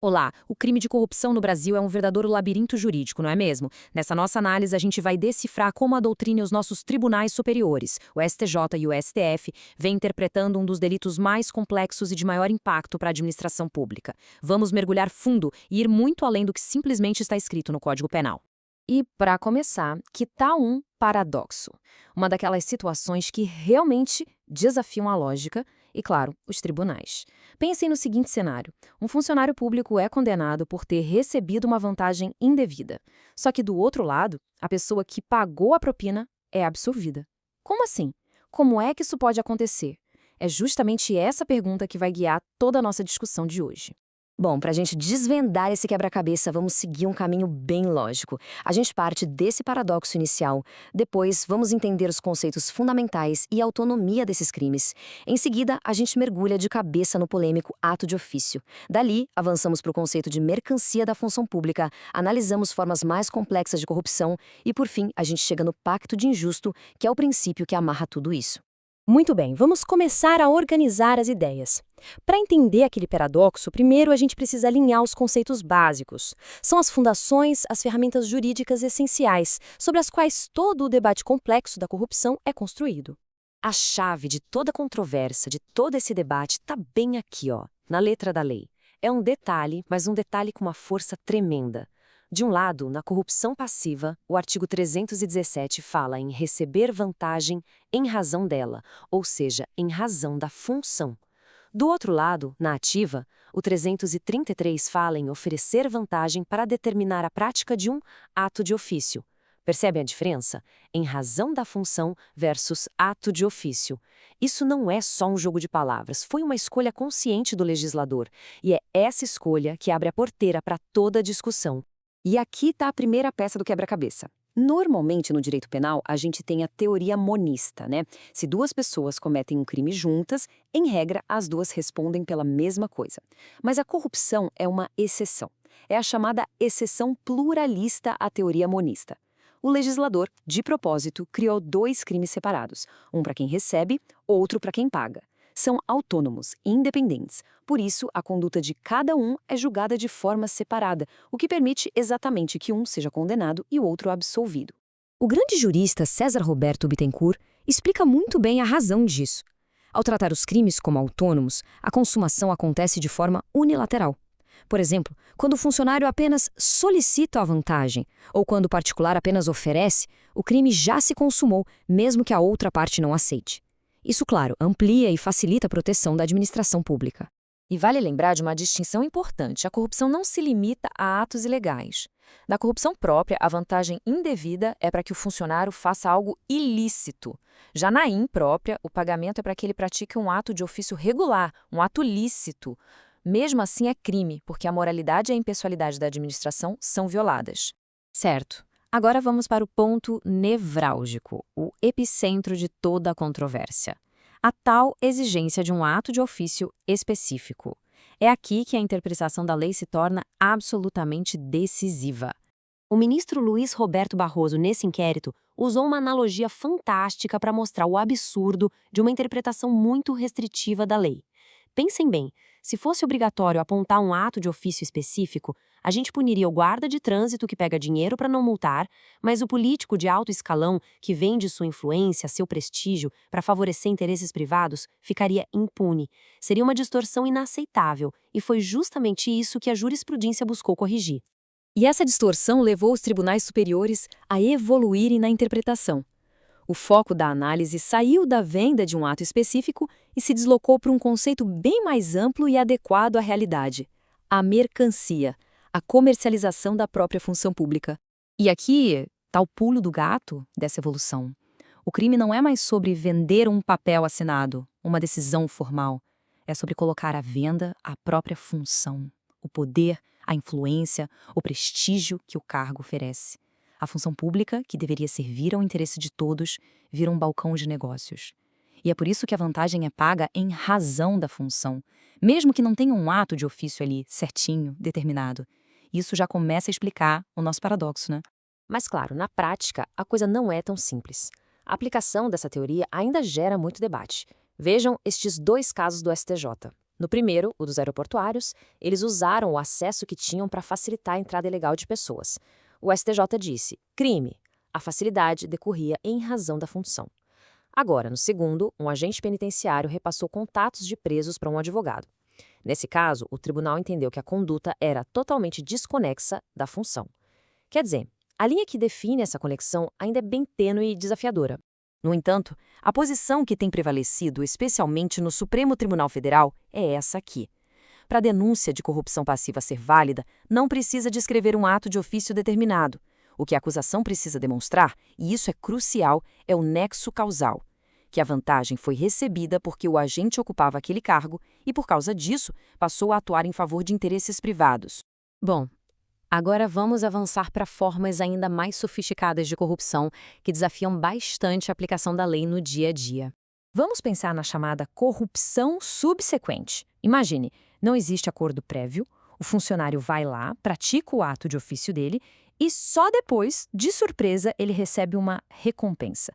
Olá, o crime de corrupção no Brasil é um verdadeiro labirinto jurídico, não é mesmo? Nessa nossa análise, a gente vai decifrar como a doutrina e os nossos tribunais superiores, o STJ e o STF, vêm interpretando um dos delitos mais complexos e de maior impacto para a administração pública. Vamos mergulhar fundo e ir muito além do que simplesmente está escrito no Código Penal. E, para começar, que tal um paradoxo? Uma daquelas situações que realmente desafiam a lógica e, claro, os tribunais. Pensem no seguinte cenário: um funcionário público é condenado por ter recebido uma vantagem indevida. Só que, do outro lado, a pessoa que pagou a propina é absolvida. Como assim? Como é que isso pode acontecer? É justamente essa pergunta que vai guiar toda a nossa discussão de hoje. Bom, para a gente desvendar esse quebra-cabeça, vamos seguir um caminho bem lógico. A gente parte desse paradoxo inicial. Depois, vamos entender os conceitos fundamentais e a autonomia desses crimes. Em seguida, a gente mergulha de cabeça no polêmico ato de ofício. Dali, avançamos para o conceito de mercancia da função pública, analisamos formas mais complexas de corrupção e, por fim, a gente chega no pacto de injusto, que é o princípio que amarra tudo isso. Muito bem, vamos começar a organizar as ideias. Para entender aquele paradoxo, primeiro a gente precisa alinhar os conceitos básicos. São as fundações, as ferramentas jurídicas essenciais, sobre as quais todo o debate complexo da corrupção é construído. A chave de toda controvérsia, de todo esse debate, está bem aqui, ó, na letra da lei. É um detalhe, mas um detalhe com uma força tremenda. De um lado, na corrupção passiva, o artigo 317 fala em receber vantagem em razão dela, ou seja, em razão da função. Do outro lado, na ativa, o 333 fala em oferecer vantagem para determinar a prática de um ato de ofício. Percebem a diferença? Em razão da função versus ato de ofício. Isso não é só um jogo de palavras, foi uma escolha consciente do legislador. E é essa escolha que abre a porteira para toda a discussão. E aqui está a primeira peça do quebra-cabeça. Normalmente, no direito penal, a gente tem a teoria monista, né? Se duas pessoas cometem um crime juntas, em regra, as duas respondem pela mesma coisa. Mas a corrupção é uma exceção. É a chamada exceção pluralista à teoria monista. O legislador, de propósito, criou dois crimes separados, um para quem recebe, outro para quem paga. São autônomos, independentes. Por isso, a conduta de cada um é julgada de forma separada, o que permite exatamente que um seja condenado e o outro absolvido. O grande jurista César Roberto Bittencourt explica muito bem a razão disso. Ao tratar os crimes como autônomos, a consumação acontece de forma unilateral. Por exemplo, quando o funcionário apenas solicita a vantagem, ou quando o particular apenas oferece, o crime já se consumou, mesmo que a outra parte não aceite. Isso, claro, amplia e facilita a proteção da administração pública. E vale lembrar de uma distinção importante: a corrupção não se limita a atos ilegais. Na corrupção própria, a vantagem indevida é para que o funcionário faça algo ilícito. Já na imprópria, o pagamento é para que ele pratique um ato de ofício regular, um ato lícito. Mesmo assim, é crime, porque a moralidade e a impessoalidade da administração são violadas. Certo. Agora vamos para o ponto nevrálgico, o epicentro de toda a controvérsia. A tal exigência de um ato de ofício específico. É aqui que a interpretação da lei se torna absolutamente decisiva. O ministro Luiz Roberto Barroso, nesse inquérito, usou uma analogia fantástica para mostrar o absurdo de uma interpretação muito restritiva da lei. Pensem bem, se fosse obrigatório apontar um ato de ofício específico, a gente puniria o guarda de trânsito que pega dinheiro para não multar, mas o político de alto escalão que vende sua influência, seu prestígio, para favorecer interesses privados, ficaria impune. Seria uma distorção inaceitável, e foi justamente isso que a jurisprudência buscou corrigir. E essa distorção levou os tribunais superiores a evoluírem na interpretação. O foco da análise saiu da venda de um ato específico e se deslocou para um conceito bem mais amplo e adequado à realidade: a mercancia, a comercialização da própria função pública. E aqui está o pulo do gato dessa evolução. O crime não é mais sobre vender um papel assinado, uma decisão formal. É sobre colocar à venda a própria função, o poder, a influência, o prestígio que o cargo oferece. A função pública, que deveria servir ao interesse de todos, vira um balcão de negócios. E é por isso que a vantagem é paga em razão da função, mesmo que não tenha um ato de ofício ali, certinho, determinado. Isso já começa a explicar o nosso paradoxo, né? Mas claro, na prática, a coisa não é tão simples. A aplicação dessa teoria ainda gera muito debate. Vejam estes dois casos do STJ. No primeiro, o dos aeroportuários, eles usaram o acesso que tinham para facilitar a entrada ilegal de pessoas. O STJ disse: crime. A facilidade decorria em razão da função. Agora, no segundo, um agente penitenciário repassou contatos de presos para um advogado. Nesse caso, o tribunal entendeu que a conduta era totalmente desconexa da função. Quer dizer, a linha que define essa conexão ainda é bem tênue e desafiadora. No entanto, a posição que tem prevalecido, especialmente no Supremo Tribunal Federal, é essa aqui. Para a denúncia de corrupção passiva ser válida, não precisa descrever um ato de ofício determinado. O que a acusação precisa demonstrar, e isso é crucial, é o nexo causal. Que a vantagem foi recebida porque o agente ocupava aquele cargo e, por causa disso, passou a atuar em favor de interesses privados. Bom, agora vamos avançar para formas ainda mais sofisticadas de corrupção que desafiam bastante a aplicação da lei no dia a dia. Vamos pensar na chamada corrupção subsequente. Imagine, não existe acordo prévio, o funcionário vai lá, pratica o ato de ofício dele e só depois, de surpresa, ele recebe uma recompensa.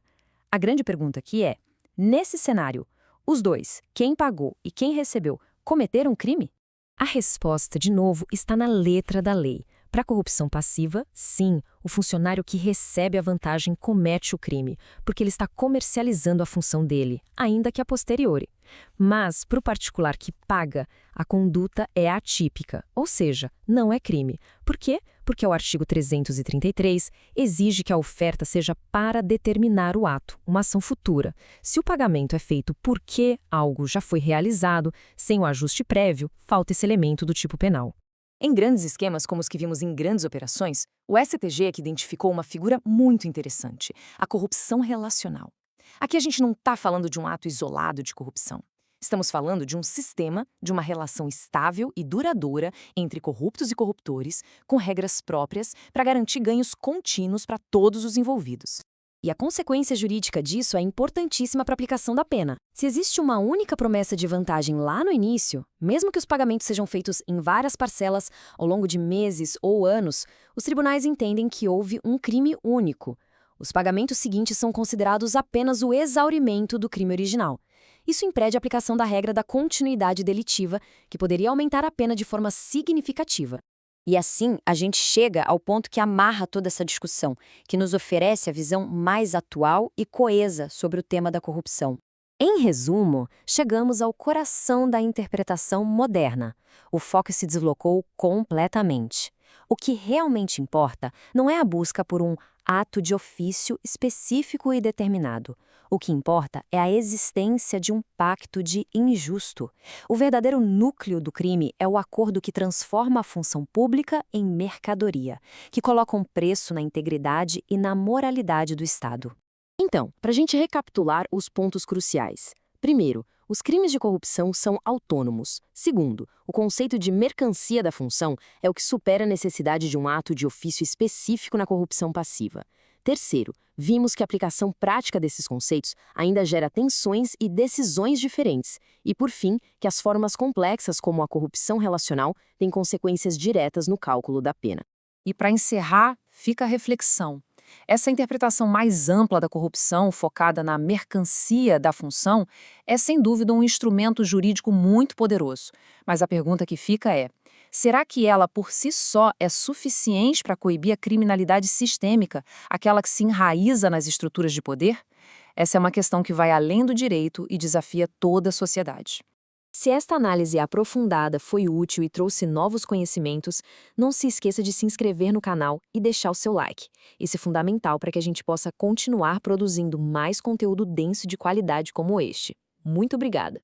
A grande pergunta aqui é, nesse cenário, os dois, quem pagou e quem recebeu, cometeram um crime? A resposta, de novo, está na letra da lei. Para a corrupção passiva, sim, o funcionário que recebe a vantagem comete o crime, porque ele está comercializando a função dele, ainda que a posteriori. Mas, para o particular que paga, a conduta é atípica, ou seja, não é crime. Por quê? Porque o artigo 333 exige que a oferta seja para determinar o ato, uma ação futura. Se o pagamento é feito porque algo já foi realizado, sem o ajuste prévio, falta esse elemento do tipo penal. Em grandes esquemas, como os que vimos em grandes operações, o STG é que identificou uma figura muito interessante, a corrupção relacional. Aqui a gente não está falando de um ato isolado de corrupção. Estamos falando de um sistema, de uma relação estável e duradoura entre corruptos e corruptores, com regras próprias para garantir ganhos contínuos para todos os envolvidos. E a consequência jurídica disso é importantíssima para a aplicação da pena. Se existe uma única promessa de vantagem lá no início, mesmo que os pagamentos sejam feitos em várias parcelas ao longo de meses ou anos, os tribunais entendem que houve um crime único. Os pagamentos seguintes são considerados apenas o exaurimento do crime original. Isso impede a aplicação da regra da continuidade delitiva, que poderia aumentar a pena de forma significativa. E assim, a gente chega ao ponto que amarra toda essa discussão, que nos oferece a visão mais atual e coesa sobre o tema da corrupção. Em resumo, chegamos ao coração da interpretação moderna. O foco se deslocou completamente. O que realmente importa não é a busca por um ato de ofício específico e determinado. O que importa é a existência de um pacto de injusto. O verdadeiro núcleo do crime é o acordo que transforma a função pública em mercadoria, que coloca um preço na integridade e na moralidade do Estado. Então, para a gente recapitular os pontos cruciais. Primeiro, os crimes de corrupção são autônomos. Segundo, o conceito de mercancia da função é o que supera a necessidade de um ato de ofício específico na corrupção passiva. Terceiro, vimos que a aplicação prática desses conceitos ainda gera tensões e decisões diferentes. E, por fim, que as formas complexas como a corrupção relacional têm consequências diretas no cálculo da pena. E para encerrar, fica a reflexão. Essa interpretação mais ampla da corrupção, focada na mercancia da função, é sem dúvida um instrumento jurídico muito poderoso. Mas a pergunta que fica é: será que ela por si só é suficiente para coibir a criminalidade sistêmica, aquela que se enraiza nas estruturas de poder? Essa é uma questão que vai além do direito e desafia toda a sociedade. Se esta análise aprofundada foi útil e trouxe novos conhecimentos, não se esqueça de se inscrever no canal e deixar o seu like. Isso é fundamental para que a gente possa continuar produzindo mais conteúdo denso e de qualidade como este. Muito obrigada!